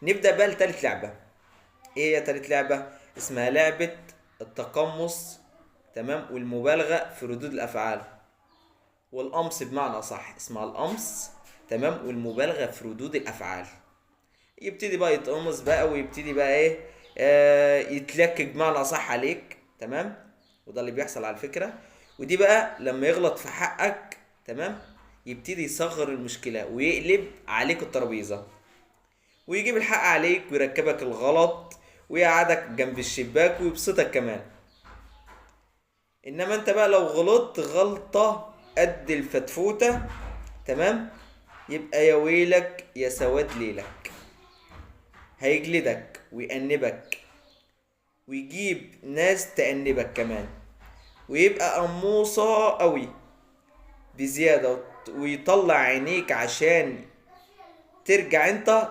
نبدأ بقى لتالت لعبة. ايه هي تالت لعبة؟ اسمها لعبة التقمص، تمام، والمبالغة في ردود الأفعال، والقمص بمعنى أصح، اسمها القمص، تمام، والمبالغة في ردود الأفعال. يبتدي بقى يتقمص بقى، ويبتدي بقى ايه، يتلكك بمعنى أصح عليك، تمام. وده اللي بيحصل على فكرة. ودي بقى لما يغلط في حقك، تمام، يبتدي يصغر المشكلة ويقلب عليك الترابيزة، ويجيب الحق عليك ويركبك الغلط، ويقعدك جنب الشباك ويبسطك كمان. انما انت بقى لو غلطت غلطة قد الفتفوتة، تمام، يبقى يا ويلك يا سواد ليلك. هيجلدك ويأنبك، ويجيب ناس تأنبك كمان، ويبقى قموصة قوي بزيادة، ويطلع عينيك عشان ترجع انت